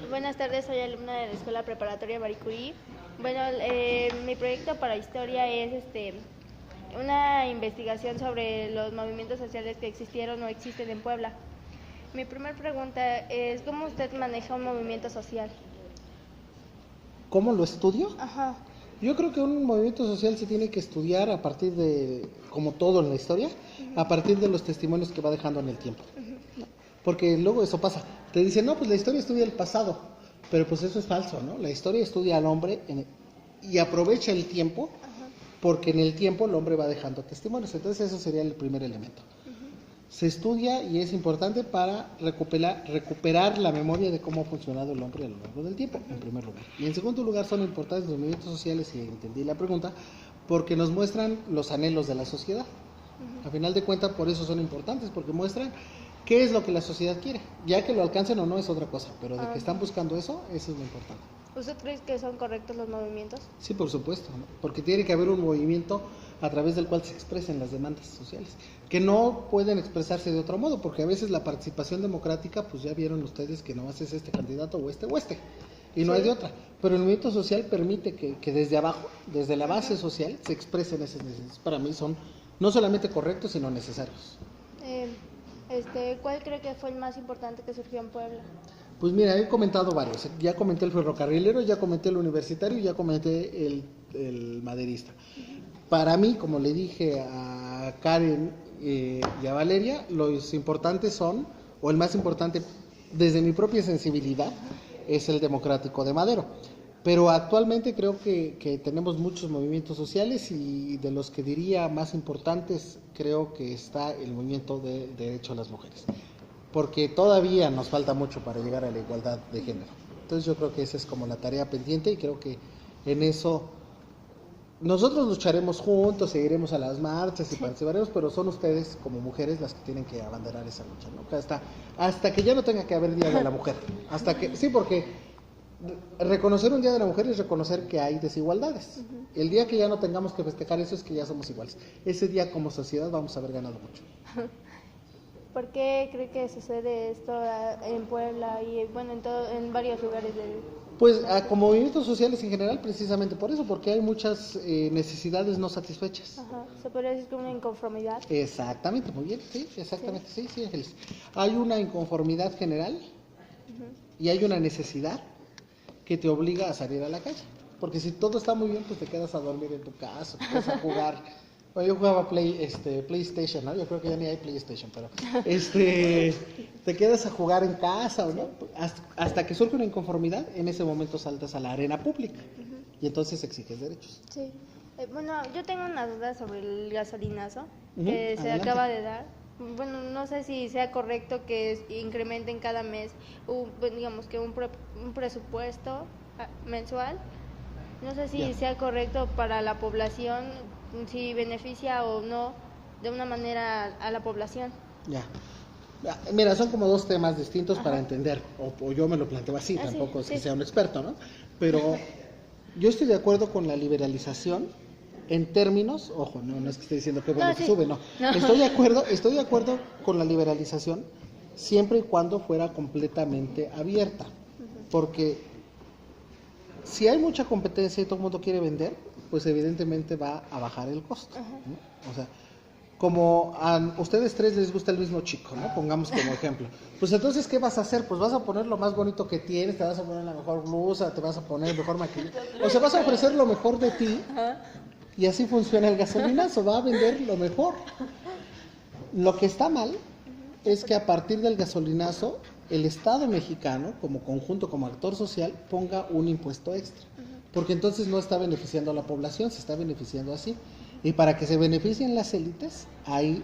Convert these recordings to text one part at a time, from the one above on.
Buenas tardes, soy alumna de la Escuela Preparatoria Marie Curie. Bueno, mi proyecto para historia es una investigación sobre los movimientos sociales que existieron o existen en Puebla. Mi primera pregunta es, ¿cómo usted maneja un movimiento social? ¿Cómo lo estudio? Ajá. Yo creo que un movimiento social se tiene que estudiar a partir de, como todo en la historia, a partir de los testimonios que va dejando en el tiempo. Porque luego eso pasa. Te dicen, no, pues la historia estudia el pasado, pero pues eso es falso, ¿no? La historia estudia al hombre y aprovecha el tiempo, porque en el tiempo el hombre va dejando testimonios. Entonces eso sería el primer elemento. Se estudia y es importante para recuperar la memoria de cómo ha funcionado el hombre a lo largo del tiempo, en primer lugar. Y en segundo lugar son importantes los movimientos sociales, si entendí la pregunta, porque nos muestran los anhelos de la sociedad. A final de cuentas, por eso son importantes, porque muestran qué es lo que la sociedad quiere. Ya que lo alcancen o no es otra cosa, pero de que están buscando eso es lo importante. ¿Usted cree que son correctos los movimientos? Sí, por supuesto, ¿no? Porque tiene que haber un movimiento a través del cual se expresen las demandas sociales, que no pueden expresarse de otro modo, porque a veces la participación democrática, pues ya vieron ustedes que no es este candidato o este, y no hay de otra. Pero el movimiento social permite que desde abajo, desde la base social, se expresen esas necesidades. Para mí son no solamente correctos, sino necesarios. ¿Cuál cree que fue el más importante que surgió en Puebla? Pues mira, he comentado varios. Ya comenté el ferrocarrilero, ya comenté el universitario, ya comenté el maderista. Para mí, como le dije a Karen y a Valeria, los importantes son, o el más importante desde mi propia sensibilidad, es el democrático de Madero. Pero actualmente creo que tenemos muchos movimientos sociales y de los que diría más importantes creo que está el movimiento de derecho a las mujeres. Porque todavía nos falta mucho para llegar a la igualdad de género. Entonces yo creo que esa es como la tarea pendiente y creo que en eso nosotros lucharemos juntos, seguiremos a las marchas y participaremos, pero son ustedes como mujeres las que tienen que abanderar esa lucha, ¿no? Hasta que ya no tenga que haber Día de la Mujer. Sí, porque reconocer un Día de la Mujer es reconocer que hay desigualdades. El día que ya no tengamos que festejar eso es que ya somos iguales. Ese día como sociedad vamos a haber ganado mucho. ¿Por qué cree que sucede esto en Puebla y bueno, en varios lugares del... Pues como movimientos sociales en general, precisamente por eso, porque hay muchas necesidades no satisfechas. Ajá, se podría decir que una inconformidad. Exactamente, muy bien, sí, exactamente, sí, Ángeles. Hay una inconformidad general y hay una necesidad que te obliga a salir a la calle. Porque si todo está muy bien, pues te quedas a dormir en tu casa, te quedas a jugar. Bueno, yo jugaba PlayStation, ¿no? Yo creo que ya ni hay PlayStation, pero te quedas a jugar en casa, ¿no? Hasta que surge una inconformidad, en ese momento saltas a la arena pública y entonces exiges derechos. Sí. Bueno, yo tengo una duda sobre el gasolinazo que se Adelante. acaba de dar. Bueno, no sé si sea correcto que incrementen cada mes, digamos que un presupuesto mensual. No sé si sea correcto para la población, si beneficia o no de una manera a la población. Ya. Mira, son como dos temas distintos para entender, o yo me lo planteo así, tampoco es que sea un experto, ¿no? Pero yo estoy de acuerdo con la liberalización en términos, ojo, no es que esté diciendo que bueno que sube, no. Estoy de acuerdo con la liberalización siempre y cuando fuera completamente abierta, porque si hay mucha competencia y todo el mundo quiere vender, pues evidentemente va a bajar el costo, ¿no? O sea, como a ustedes tres les gusta el mismo chico, ¿no? Pongamos como ejemplo. Pues entonces, ¿qué vas a hacer? Pues vas a poner lo más bonito que tienes, te vas a poner la mejor blusa, te vas a poner el mejor maquillaje. O sea, vas a ofrecer lo mejor de ti y así funciona el gasolinazo, va a vender lo mejor. Lo que está mal es que a partir del gasolinazo, el Estado mexicano, como conjunto, como actor social, ponga un impuesto extra. Porque entonces no está beneficiando a la población, se está beneficiando así. Y para que se beneficien las élites, hay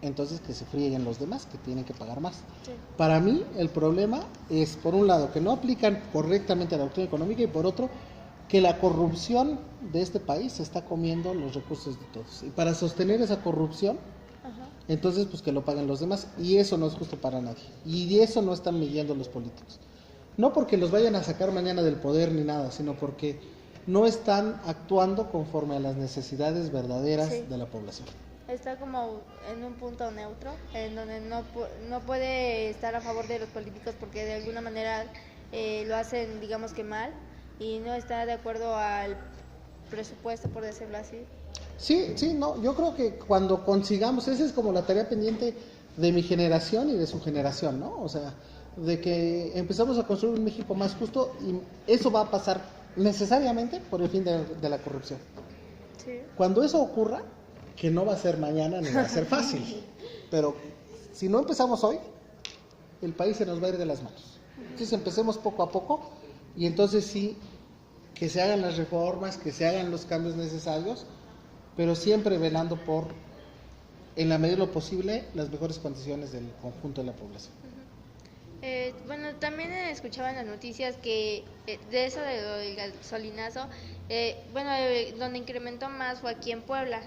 entonces que se frieguen los demás, que tienen que pagar más. Sí. Para mí, el problema es, por un lado, que no aplican correctamente la doctrina económica y por otro, que la corrupción de este país se está comiendo los recursos de todos. Y para sostener esa corrupción, entonces pues que lo paguen los demás. Y eso no es justo para nadie. Y de eso no están midiendo los políticos. No porque los vayan a sacar mañana del poder ni nada, sino porque no están actuando conforme a las necesidades verdaderas de la población. Está como en un punto neutro, en donde no puede estar a favor de los políticos porque de alguna manera lo hacen, digamos que mal, y no está de acuerdo al presupuesto, por decirlo así. Sí, sí, no, yo creo que cuando consigamos, esa es como la tarea pendiente de mi generación y de su generación, ¿no? O sea, de que empezamos a construir un México más justo y eso va a pasar necesariamente por el fin de la corrupción. Sí. Cuando eso ocurra, que no va a ser mañana ni va a ser fácil, pero si no empezamos hoy, el país se nos va a ir de las manos. Entonces empecemos poco a poco y entonces sí, que se hagan las reformas, que se hagan los cambios necesarios, pero siempre velando por, en la medida de lo posible, las mejores condiciones del conjunto de la población. Bueno, también escuchaba en las noticias que de eso del gasolinazo, donde incrementó más fue aquí en Puebla.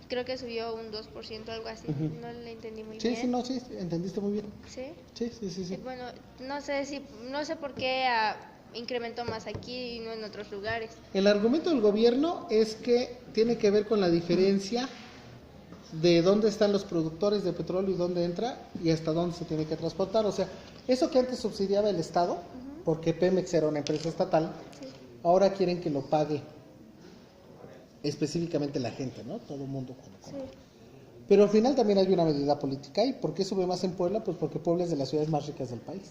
Creo que subió un 2%, algo así. No le entendí muy bien. Sí, no, sí, entendiste muy bien. ¿Sí? Sí. Bueno, no sé por qué incrementó más aquí y no en otros lugares. El argumento del gobierno es que tiene que ver con la diferencia de dónde están los productores de petróleo y dónde entra y hasta dónde se tiene que transportar. O sea, eso que antes subsidiaba el Estado, porque Pemex era una empresa estatal, ahora quieren que lo pague específicamente la gente, ¿no? Todo el mundo. Pero al final también hay una medida política. ¿Y por qué sube más en Puebla? Pues porque Puebla es de las ciudades más ricas del país.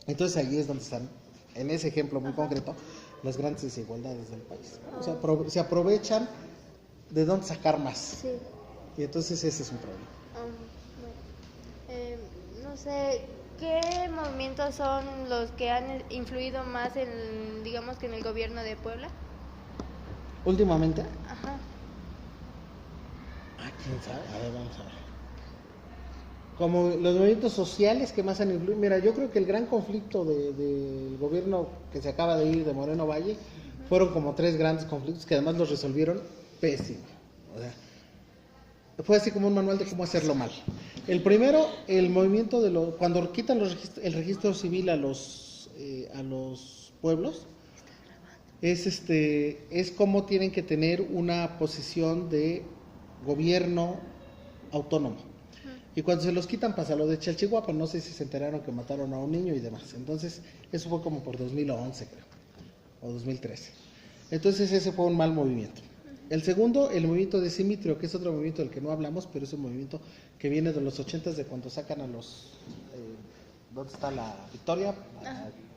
Entonces ahí es donde están, en ese ejemplo muy concreto, las grandes desigualdades del país. O sea, se aprovechan de dónde sacar más. Y entonces ese es un problema. No sé, ¿qué movimientos son los que han influido más en, digamos que en el gobierno de Puebla? Últimamente. Ajá. ¿Quién sabe? A ver, vamos a ver. Como los movimientos sociales que más han influido. Mira, yo creo que el gran conflicto del gobierno que se acaba de ir de Moreno Valle fueron como 3 grandes conflictos que además los resolvieron pésimo. O sea, fue así como un manual de cómo hacerlo mal. El primero, el movimiento cuando quitan el registro civil a los pueblos, es como tienen que tener una posición de gobierno autónomo. Y cuando se los quitan pasa lo de Chalchihuapa, no sé si se enteraron que mataron a un niño y demás. Entonces, eso fue como por 2011, creo, o 2013. Entonces, ese fue un mal movimiento. El segundo, el movimiento de Simitrio, que es otro movimiento del que no hablamos, pero es un movimiento que viene de los 80s, de cuando sacan a los... ¿dónde está la Victoria?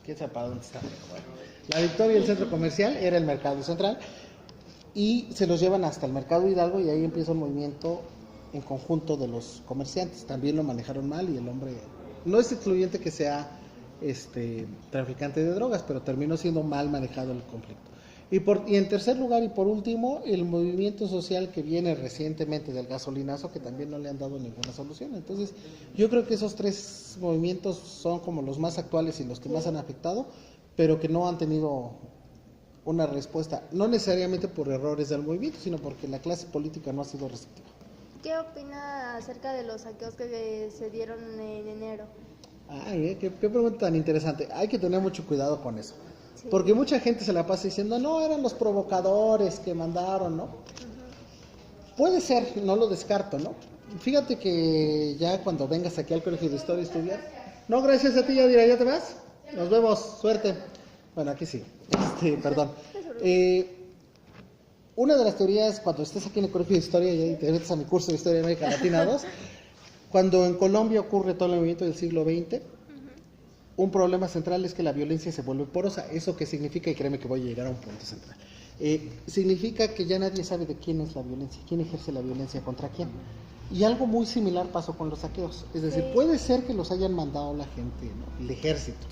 ¿Quién sabe para dónde está? Bueno, la Victoria y el centro comercial era el mercado central y se los llevan hasta el mercado Hidalgo y ahí empieza un movimiento en conjunto de los comerciantes. También lo manejaron mal y el hombre no es excluyente que sea traficante de drogas, pero terminó siendo mal manejado el conflicto. Y en tercer lugar y por último, el movimiento social que viene recientemente del gasolinazo, que también no le han dado ninguna solución. Entonces, yo creo que esos 3 movimientos son como los más actuales y los que más han afectado, pero que no han tenido una respuesta, no necesariamente por errores del movimiento, sino porque la clase política no ha sido receptiva. ¿Qué opina acerca de los saqueos que se dieron en enero? Ay, qué pregunta tan interesante. Hay que tener mucho cuidado con eso. Sí. Porque mucha gente se la pasa diciendo, no, eran los provocadores que mandaron, ¿no? Puede ser, no lo descarto, ¿no? Fíjate que ya cuando vengas aquí al Colegio de Historia a estudiar, no, gracias a ti, Yadira, ¿ya te vas? Nos vemos, suerte. Bueno, aquí sí, perdón. Una de las teorías, cuando estés aquí en el Colegio de Historia y te metes a mi curso de Historia de América Latina 2, cuando en Colombia ocurre todo el movimiento del siglo XX, un problema central es que la violencia se vuelve porosa. ¿Eso qué significa? Y créeme que voy a llegar a un punto central. Significa que ya nadie sabe de quién es la violencia, quién ejerce la violencia contra quién. Y algo muy similar pasó con los saqueos. Es decir, puede ser que los hayan mandado la gente, ¿no? El ejército.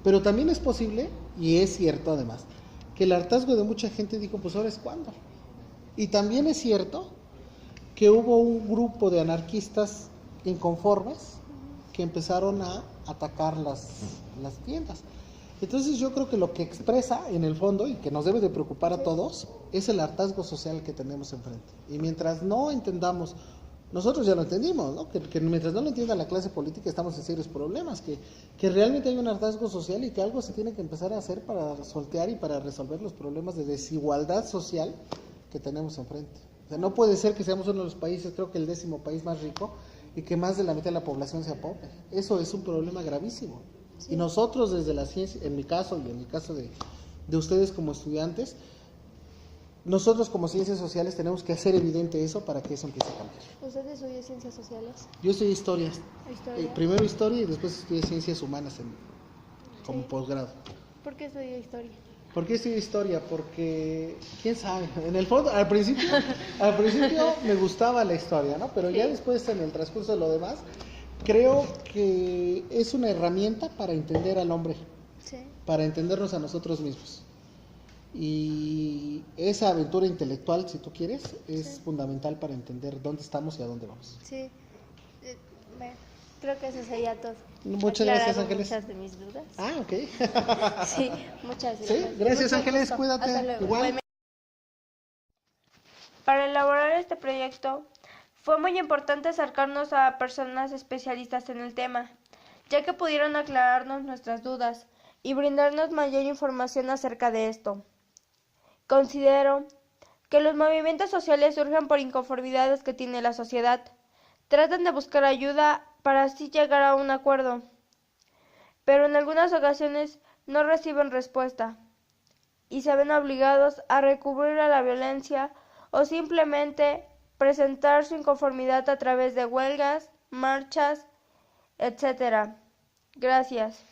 Pero también es posible, y es cierto además, que el hartazgo de mucha gente dijo, pues ahora es cuándo. Y también es cierto que hubo un grupo de anarquistas inconformes que empezaron a atacar las tiendas. Entonces yo creo que lo que expresa en el fondo y que nos debe de preocupar a todos es el hartazgo social que tenemos enfrente. Y mientras no entendamos, nosotros ya lo entendimos, ¿no? Que mientras no lo entienda la clase política estamos en serios problemas, que realmente hay un hartazgo social y que algo se tiene que empezar a hacer para sortear y para resolver los problemas de desigualdad social que tenemos enfrente. O sea, no puede ser que seamos uno de los países, creo que el 10º país más rico, y que más de la mitad de la población sea pobre. Eso es un problema gravísimo. Y nosotros desde la ciencia, en mi caso y en el caso de ustedes como estudiantes, nosotros como ciencias sociales tenemos que hacer evidente eso para que eso empiece a cambiar. ¿Usted estudia ciencias sociales? Yo estudié historia. ¿Historia? Primero historia y después estudié ciencias humanas como posgrado. ¿Por qué estudió historia? ¿Por qué estudié historia? Porque, quién sabe, en el fondo, al principio me gustaba la historia, ¿no? Pero ya después, en el transcurso de lo demás, creo que es una herramienta para entender al hombre, para entendernos a nosotros mismos. Y esa aventura intelectual, si tú quieres, es fundamental para entender dónde estamos y a dónde vamos. Sí, bueno, creo que eso sería todo. Muchas gracias, Ángeles. Muchas de mis dudas. Ah, ok. Sí, muchas gracias. Sí, gracias, Ángeles, gusto. cuídate. Hasta luego. Igual. Para elaborar este proyecto, fue muy importante acercarnos a personas especialistas en el tema, ya que pudieron aclararnos nuestras dudas y brindarnos mayor información acerca de esto. Considero que los movimientos sociales surgen por inconformidades que tiene la sociedad. Tratan de buscar ayuda para así llegar a un acuerdo, pero en algunas ocasiones no reciben respuesta y se ven obligados a recurrir a la violencia o simplemente presentar su inconformidad a través de huelgas, marchas, etc. Gracias.